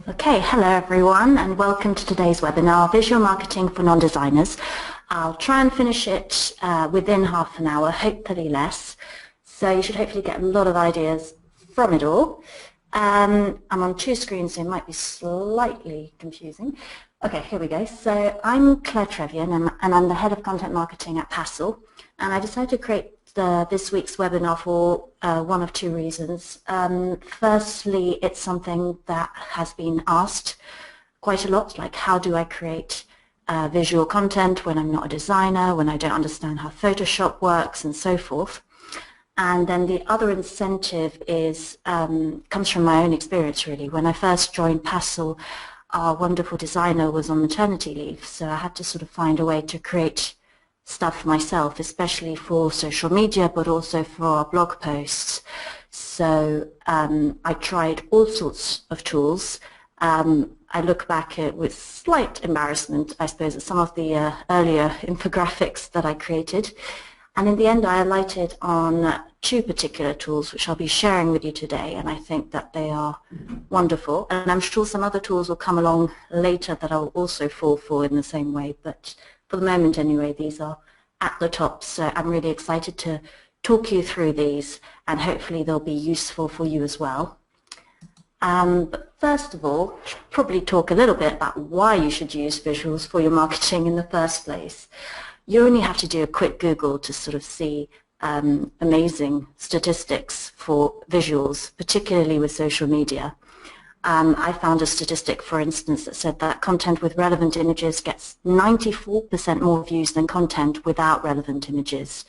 Okay, hello everyone and welcome to today's webinar, Visual Marketing for Non-Designers. I'll try and finish it within half an hour, hopefully less. So you should hopefully get a lot of ideas from it all. I'm on two screens, so it might be slightly confusing. Okay, here we go. So I'm Trévien and I'm the Head of Content Marketing at Passle. And I decided to create this week's webinar for one of two reasons. Firstly, it's something that has been asked quite a lot, like how do I create visual content when I'm not a designer, when I don't understand how Photoshop works and so forth. And then the other incentive is comes from my own experience really. When I first joined Passle, our wonderful designer was on maternity leave, so I had to sort of find a way to create stuff myself, especially for social media, but also for our blog posts. So I tried all sorts of tools. I look back with slight embarrassment, I suppose, at some of the earlier infographics that I created. And in the end, I alighted on two particular tools, which I'll be sharing with you today, and I think that they are wonderful. And I'm sure some other tools will come along later that I'll also fall for in the same way, but for the moment anyway, these are at the top, so I'm really excited to talk you through these, and hopefully they'll be useful for you as well. But first of all, I should probably talk a little bit about why you should use visuals for your marketing in the first place. You only have to do a quick Google to sort of see amazing statistics for visuals, particularly with social media. I found a statistic, for instance, that said that content with relevant images gets 94% more views than content without relevant images.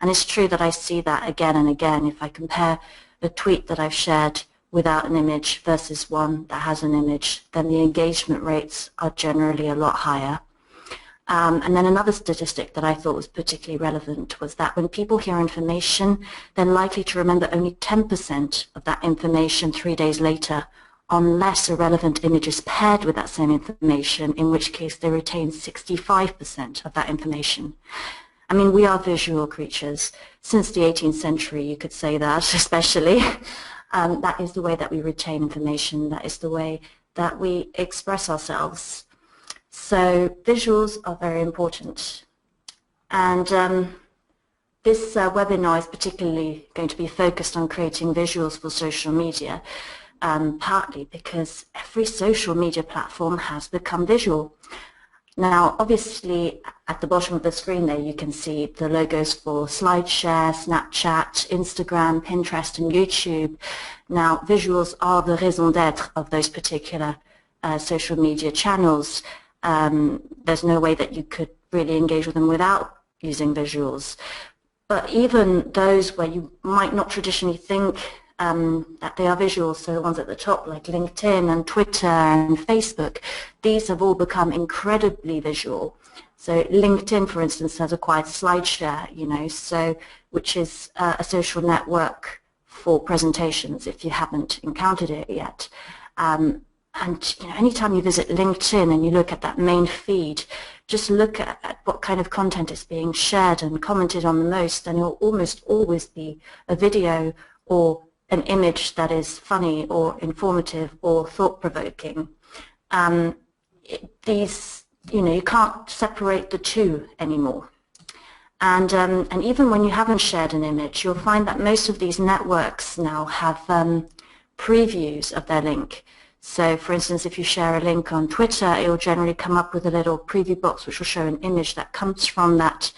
And it's true that I see that again and again. If I compare a tweet that I've shared without an image versus one that has an image, then the engagement rates are generally a lot higher. And then another statistic that I thought was particularly relevant was that when people hear information, they're likely to remember only 10% of that information 3 days later, unless a relevant image is paired with that same information, in which case they retain 65% of that information. I mean, we are visual creatures. Since the 18th century, you could say that, especially. That is the way that we retain information. That is the way that we express ourselves. So visuals are very important. And this webinar is particularly going to be focused on creating visuals for social media. Partly because every social media platform has become visual. Now, obviously, at the bottom of the screen there, you can see the logos for SlideShare, Snapchat, Instagram, Pinterest, and YouTube. Now, visuals are the raison d'être of those particular social media channels. There's no way that you could really engage with them without using visuals. But even those where you might not traditionally think that they are visual, so the ones at the top like LinkedIn and Twitter and Facebook, these have all become incredibly visual. So LinkedIn, for instance, has acquired SlideShare, which is a social network for presentations if you haven't encountered it yet. And anytime you visit LinkedIn and you look at that main feed, just look at what kind of content is being shared and commented on the most, and it'll almost always be a video or an image that is funny or informative or thought-provoking. You can't separate the two anymore. And even when you haven't shared an image, you'll find that most of these networks now have previews of their link. So, for instance, if you share a link on Twitter, it will generally come up with a little preview box which will show an image that comes from that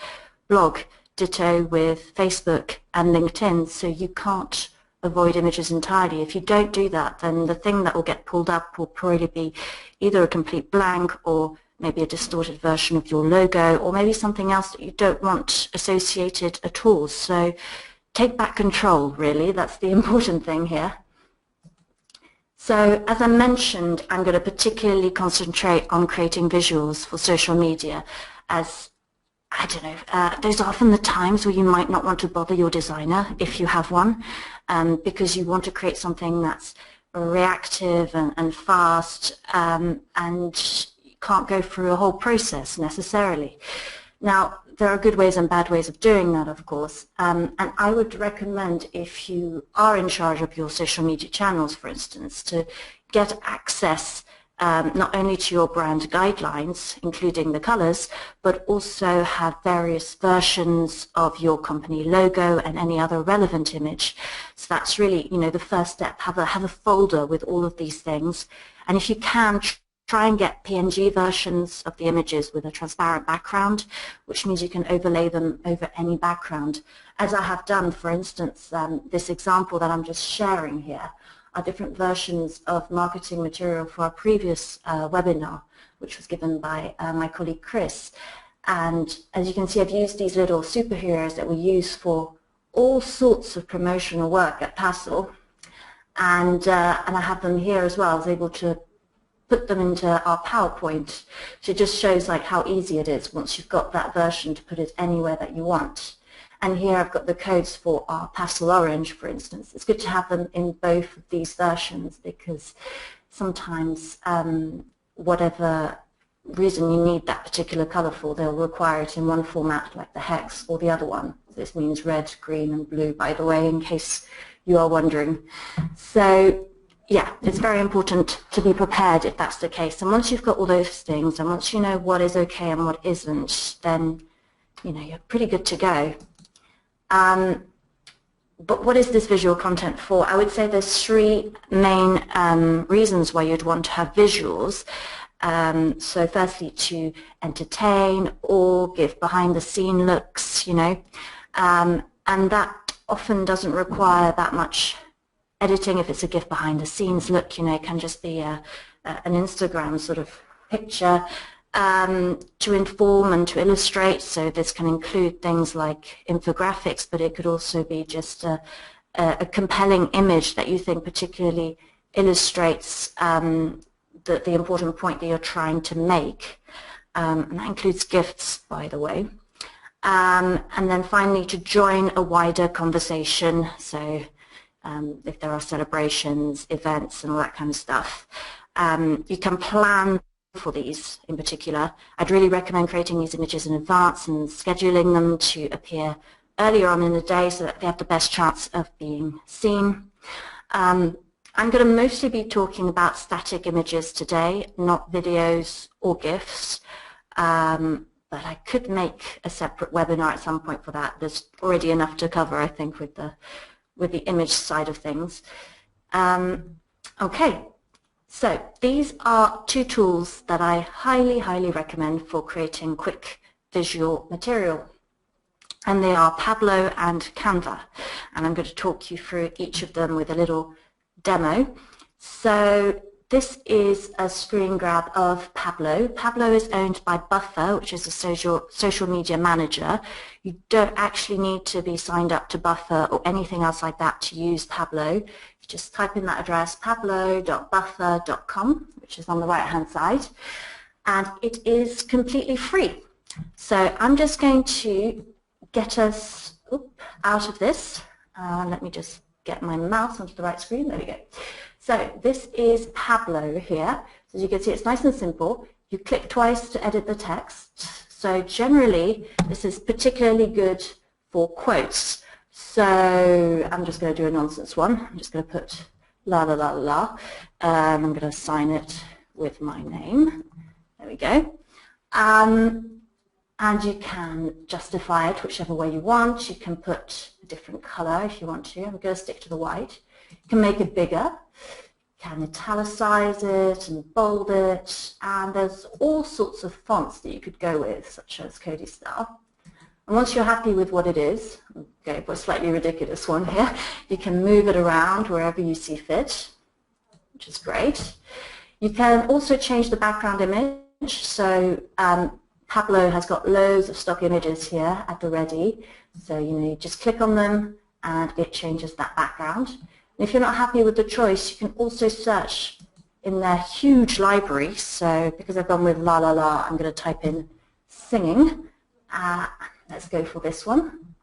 blog. Ditto with Facebook and LinkedIn, so you can't avoid images entirely. If you don't do that, then the thing that will get pulled up will probably be either a complete blank or maybe a distorted version of your logo or maybe something else that you don't want associated at all. So take back control, really. That's the important thing here. So as I mentioned, I'm going to particularly concentrate on creating visuals for social media, as those are often the times where you might not want to bother your designer if you have one, because you want to create something that's reactive and fast, and you can't go through a whole process necessarily. Now, there are good ways and bad ways of doing that, of course, and I would recommend, if you are in charge of your social media channels, for instance, to get access not only to your brand guidelines, including the colors, but also have various versions of your company logo and any other relevant image. So that's really, the first step. Have a folder with all of these things, and if you can, try and get PNG versions of the images with a transparent background, which means you can overlay them over any background. As I have done, for instance, this example that I'm just sharing here are different versions of marketing material for our previous webinar, which was given by my colleague Chris. And as you can see, I've used these little superheroes that we use for all sorts of promotional work at Passle. And I have them here as well. I was able to put them into our PowerPoint. So it just shows like how easy it is once you've got that version to put it anywhere that you want. And here I've got the codes for our Passle Orange, for instance. It's good to have them in both of these versions because sometimes whatever reason you need that particular color for, they'll require it in one format like the hex or the other one. This means red, green and blue, by the way, in case you are wondering. So yeah, it's very important to be prepared if that's the case. And once you've got all those things, and once you know what is okay and what isn't, then you're pretty good to go. But what is this visual content for? I would say there's three main reasons why you'd want to have visuals. So firstly, to entertain or give behind-the-scene looks, and that often doesn't require that much editing. If it's a GIF behind the scenes look, it can just be an Instagram sort of picture to inform and to illustrate. So this can include things like infographics, but it could also be just a compelling image that you think particularly illustrates the important point that you're trying to make. And that includes GIFs, by the way. And then finally, to join a wider conversation. So if there are celebrations, events, and all that kind of stuff. You can plan for these in particular. I'd really recommend creating these images in advance and scheduling them to appear earlier on in the day so that they have the best chance of being seen. I'm going to mostly be talking about static images today, not videos or GIFs. But I could make a separate webinar at some point for that. There's already enough to cover, I think, with the image side of things. Okay, so these are two tools that I highly, highly recommend for creating quick visual material. And they are Pablo and Canva. And I'm going to talk you through each of them with a little demo. So this is a screen grab of Pablo. Pablo is owned by Buffer, which is a social media manager. You don't actually need to be signed up to Buffer or anything else like that to use Pablo. You just type in that address, pablo.buffer.com, which is on the right-hand side, and it is completely free. So I'm just going to get us out of this. Let me just get my mouse onto the right screen. There we go. So this is Pablo here. So as you can see, it's nice and simple. You click twice to edit the text. So generally, this is particularly good for quotes. So I'm just going to do a nonsense one. I'm just going to put la la la la. I'm going to sign it with my name. There we go. And you can justify it whichever way you want. You can put a different color if you want to. I'm going to stick to the white. You can make it bigger. You can italicize it and bold it. And there's all sorts of fonts that you could go with, such as Cody Star. And once you're happy with what it is, okay, but a slightly ridiculous one here, you can move it around wherever you see fit, which is great. You can also change the background image. So Pablo has got loads of stock images here at the ready. So you just click on them and it changes that background. And if you're not happy with the choice, you can also search in their huge library. So because I've gone with la la la, I'm going to type in singing. Let's go for this one.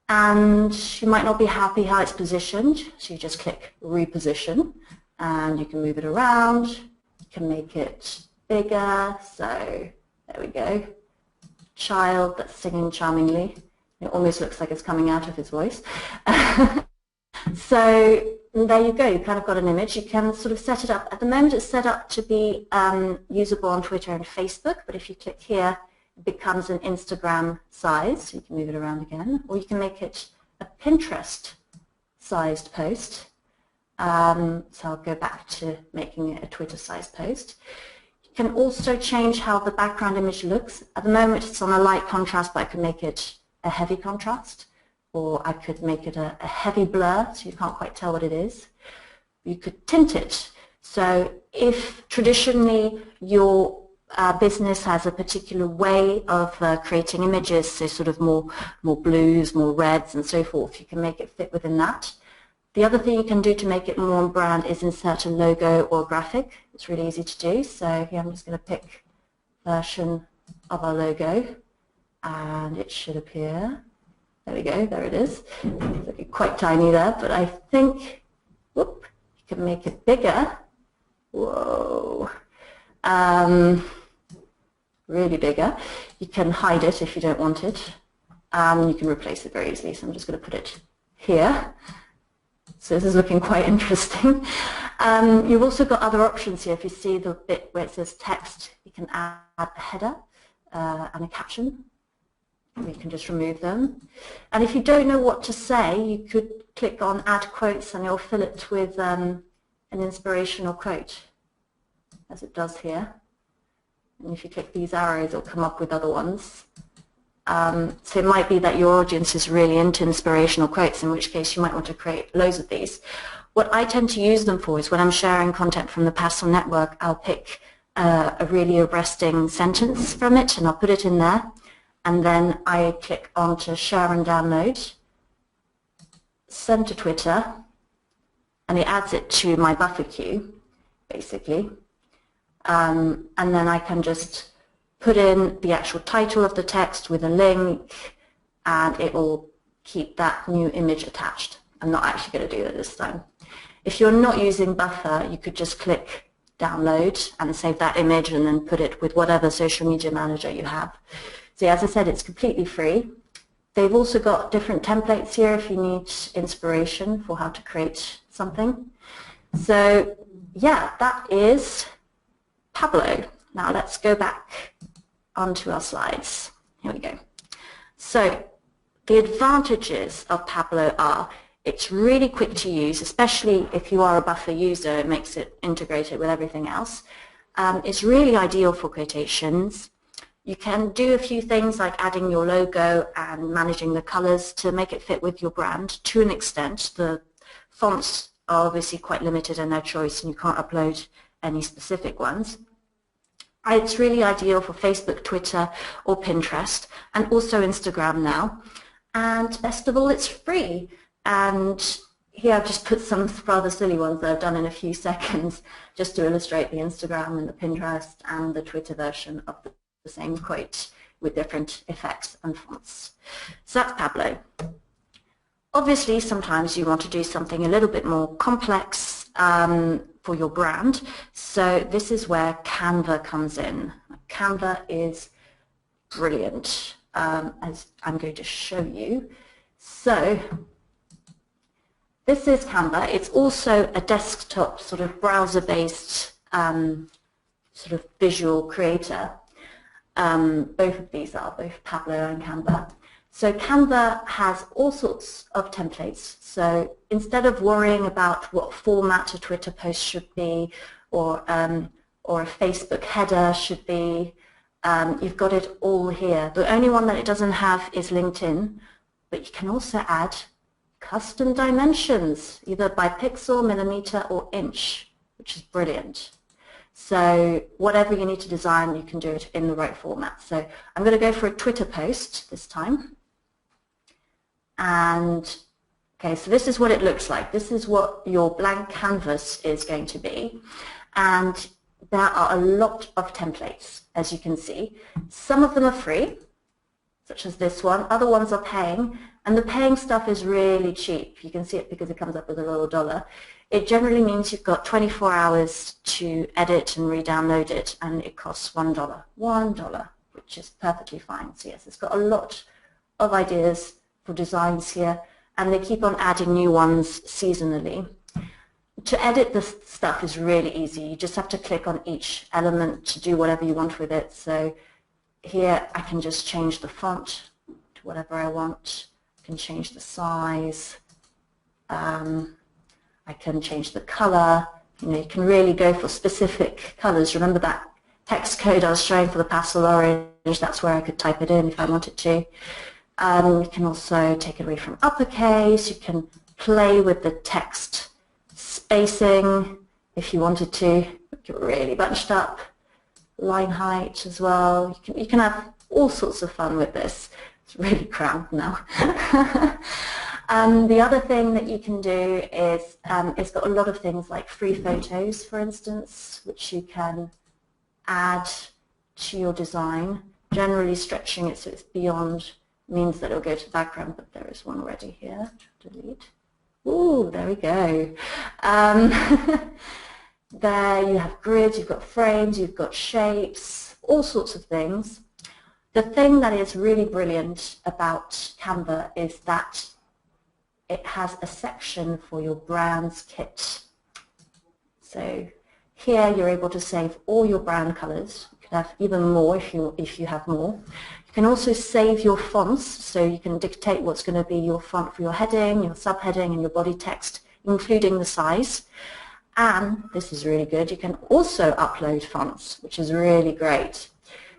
And you might not be happy how it's positioned, so you just click reposition and you can move it around. You can make it bigger, so there we go. child that's singing charmingly. It almost looks like it's coming out of his voice. So there you go, you kind of got an image. You can sort of set it up. At the moment it's set up to be usable on Twitter and Facebook, but if you click here, it becomes an Instagram size. So you can move it around again, or you can make it a Pinterest sized post. So I'll go back to making it a Twitter sized post. You can also change how the background image looks. At the moment it's on a light contrast, but I can make it a heavy contrast, or I could make it a heavy blur so you can't quite tell what it is. You could tint it. So if traditionally your business has a particular way of creating images, so sort of more blues, more reds and so forth, you can make it fit within that. The other thing you can do to make it more on brand is insert a logo or graphic. It's really easy to do. So here I'm just going to pick a version of our logo, and it should appear. There we go, there it is. It's looking quite tiny there, but I think, whoop, you can make it bigger. Whoa. Really bigger. You can hide it if you don't want it. You can replace it very easily, so I'm just going to put it here. So this is looking quite interesting. You've also got other options here. If you see the bit where it says text, you can add a header and a caption. You can just remove them. And if you don't know what to say, you could click on add quotes and you'll fill it with an inspirational quote, as it does here. And if you click these arrows, it'll come up with other ones. So it might be that your audience is really into inspirational quotes, in which case you might want to create loads of these. What I tend to use them for is when I'm sharing content from the Passle network, I'll pick a really arresting sentence from it and I'll put it in there. And then I click on to share and download, send to Twitter, and it adds it to my buffer queue, basically. And then I can just put in the actual title of the text with a link, and it will keep that new image attached. I'm not actually going to do that this time. If you're not using buffer, you could just click download and save that image and then put it with whatever social media manager you have. So as I said, it's completely free. They've also got different templates here if you need inspiration for how to create something. So yeah, that is Pablo. Now let's go back onto our slides. Here we go. So the advantages of Pablo are it's really quick to use, especially if you are a buffer user. It makes it integrated with everything else. It's really ideal for quotations. You can do a few things like adding your logo and managing the colors to make it fit with your brand to an extent. The fonts are obviously quite limited in their choice and you can't upload any specific ones. It's really ideal for Facebook, Twitter or Pinterest, and also Instagram now. And best of all, it's free. And here I've just put some rather silly ones that I've done in a few seconds just to illustrate the Instagram and the Pinterest and the Twitter version of the same quote with different effects and fonts. So that's Pablo. Obviously, sometimes you want to do something a little bit more complex for your brand. So this is where Canva comes in. Canva is brilliant, as I'm going to show you. So this is Canva. It's also a desktop sort of browser-based sort of visual creator. Both of these are, both Pablo and Canva. So Canva has all sorts of templates. So instead of worrying about what format a Twitter post should be or a Facebook header should be, you've got it all here. The only one that it doesn't have is LinkedIn, but you can also add custom dimensions, either by pixel, millimeter, or inch, which is brilliant. So whatever you need to design, you can do it in the right format. So I'm going to go for a Twitter post this time. And okay, so this is what it looks like. This is what your blank canvas is going to be. And there are a lot of templates, as you can see. Some of them are free, such as this one. Other ones are paying. And the paying stuff is really cheap. You can see it because it comes up with a little dollar. It generally means you've got 24 hours to edit and re-download it, and it costs $1. $1. which is perfectly fine. So yes, it's got a lot of ideas for designs here, and they keep on adding new ones seasonally. To edit this stuff is really easy. You just have to click on each element to do whatever you want with it. So here I can just change the font to whatever I want. I can change the size. I can change the color. You can really go for specific colors. Remember that text code I was showing for the Passle orange? That's where I could type it in if I wanted to. You can also take it away from uppercase. You can play with the text spacing if you wanted to. Make it really bunched up. Line height as well. You can have all sorts of fun with this. It's really cramped now. The other thing that you can do is it's got a lot of things like free photos, for instance, which you can add to your design. Generally stretching it so it's beyond means that it'll go to the background, but there is one already here. Delete. Ooh, there we go. There you have grids, you've got frames, you've got shapes, all sorts of things. The thing that is really brilliant about Canva is that it has a section for your brand's kit. So here you're able to save all your brand colors. You can have even more if you have more. You can also save your fonts, so you can dictate what's going to be your font for your heading, your subheading, and your body text, including the size. And this is really good, you can also upload fonts, which is really great.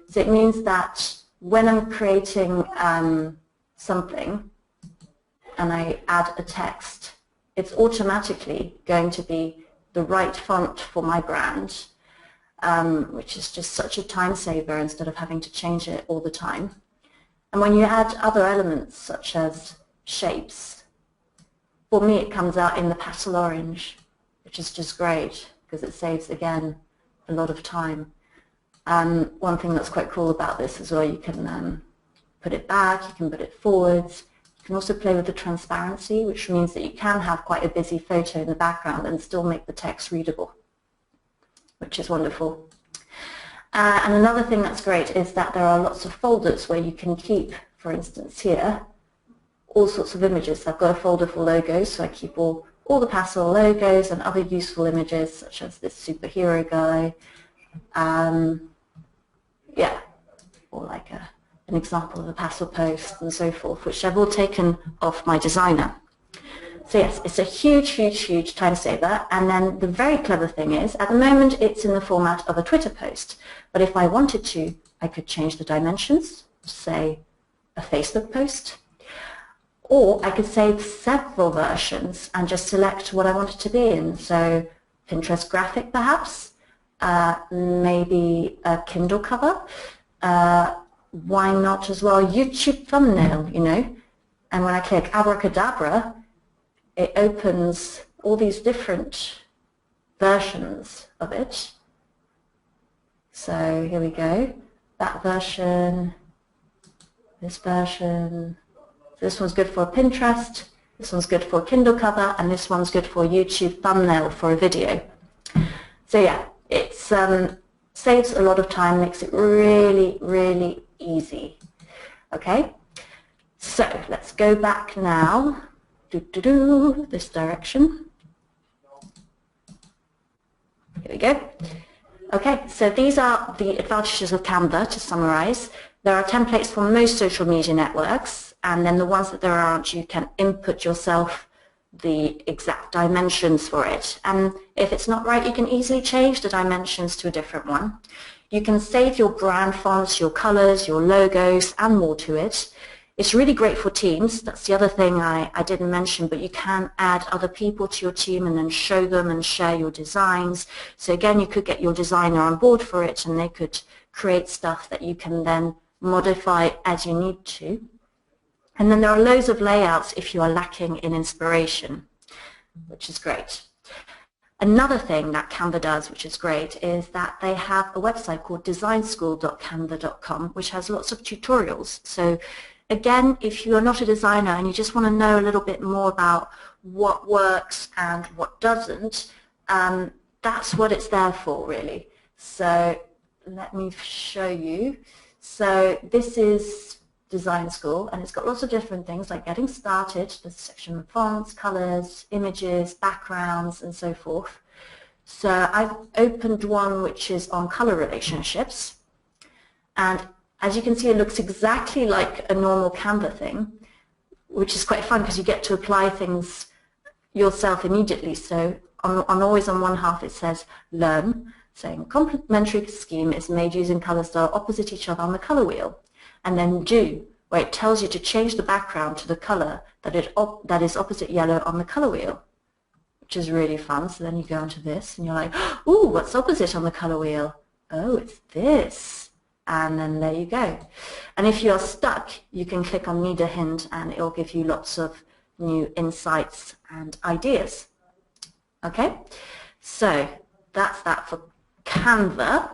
So it means that when I'm creating something and I add a text, it's automatically going to be the right font for my brand, which is just such a time saver instead of having to change it all the time. And when you add other elements such as shapes, for me it comes out in the Passle orange, which is just great because it saves, again, a lot of time. One thing that's quite cool about this as well, you can put it back, you can put it forwards. You can also play with the transparency, which means that you can have quite a busy photo in the background and still make the text readable, which is wonderful. And another thing that's great is that there are lots of folders where you can keep, for instance here, all sorts of images. I've got a folder for logos, so I keep all the Passle logos and other useful images, such as this superhero guy. Yeah, or like an example of a Passle post and so forth, which I've all taken off my designer. So yes, it's a huge, huge, huge time saver. And then the very clever thing is, at the moment it's in the format of a Twitter post. But if I wanted to, I could change the dimensions, say a Facebook post. Or I could save several versions and just select what I want it to be in. So Pinterest graphic perhaps, maybe a Kindle cover, why not as well YouTube thumbnail, And when I click abracadabra, it opens all these different versions of it. So here we go, that version, this version. This one's good for Pinterest, this one's good for a Kindle cover, and this one's good for a YouTube thumbnail for a video. So yeah, it saves a lot of time, makes it really, really easy. Okay, so let's go back now, this direction. Here we go. Okay, so these are the advantages of Canva, to summarize. There are templates for most social media networks, and then the ones that there aren't, you can input yourself the exact dimensions for it. And if it's not right, you can easily change the dimensions to a different one. You can save your brand fonts, your colors, your logos, and more to it. It's really great for teams. That's the other thing I didn't mention, but you can add other people to your team and then show them and share your designs. So again, you could get your designer on board for it, and they could create stuff that you can then modify as you need to. And then there are loads of layouts if you are lacking in inspiration, which is great. Another thing that Canva does, which is great, is that they have a website called designschool.canva.com, which has lots of tutorials. So again, if you are not a designer and you just want to know a little bit more about what works and what doesn't, that's what it's there for, really. So let me show you. So this is design school, and it's got lots of different things like getting started. There's a section on fonts, colors, images, backgrounds, and so forth. So I've opened one which is on color relationships, and as you can see, it looks exactly like a normal Canva thing, which is quite fun because you get to apply things yourself immediately. So always on one half it says learn, saying complementary scheme is made using colors that are opposite each other on the color wheel, and then do, where it tells you to change the background to the color that is opposite yellow on the color wheel, which is really fun. So then you go into this and you're like, ooh, what's opposite on the color wheel? Oh, it's this. And then there you go. And if you're stuck, you can click on Need a Hint and it'll give you lots of new insights and ideas. Okay, so that's that for Canva.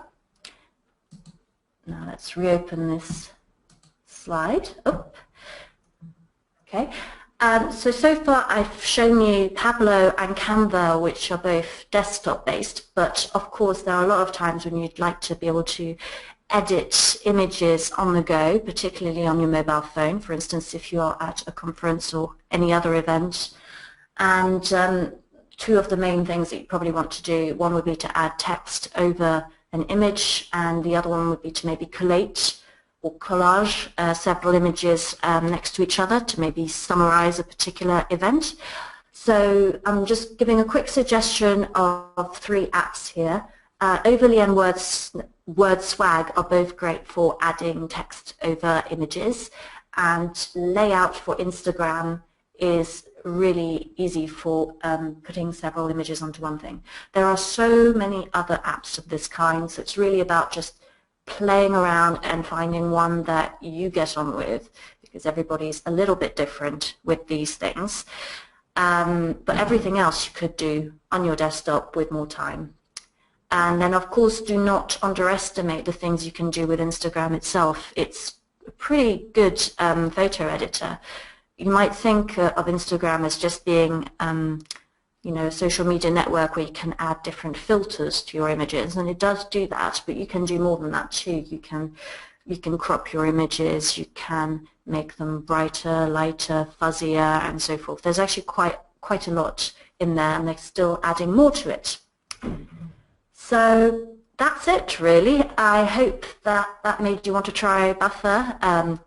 Now let's reopen this slide. Oh. Okay, so far I've shown you Pablo and Canva, which are both desktop based, but of course there are a lot of times when you'd like to be able to edit images on the go, particularly on your mobile phone, for instance if you're at a conference or any other event. And two of the main things that you probably want to do, one would be to add text over an image, and the other one would be to maybe collate or collage several images next to each other to maybe summarize a particular event. So I'm just giving a quick suggestion of 3 apps here. Overly and WordSwag are both great for adding text over images, and Layout for Instagram is really easy for putting several images onto one thing. There are so many other apps of this kind, so it's really about just playing around and finding one that you get on with, because everybody's a little bit different with these things. But everything else you could do on your desktop with more time. And then of course do not underestimate the things you can do with Instagram itself. It's a pretty good photo editor. You might think of Instagram as just being you know, a social media network where you can add different filters to your images, and it does do that, but you can do more than that too. You can crop your images, you can make them brighter, lighter, fuzzier, and so forth. There's actually quite a lot in there, and they're still adding more to it. So that's it really. I hope that made you want to try Pablo, and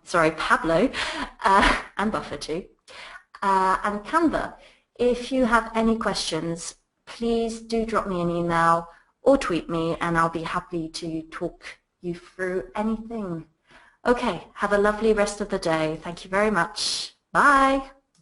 Buffer too, and Canva. If you have any questions, please do drop me an email or tweet me, and I'll be happy to talk you through anything. Okay, have a lovely rest of the day. Thank you very much. Bye.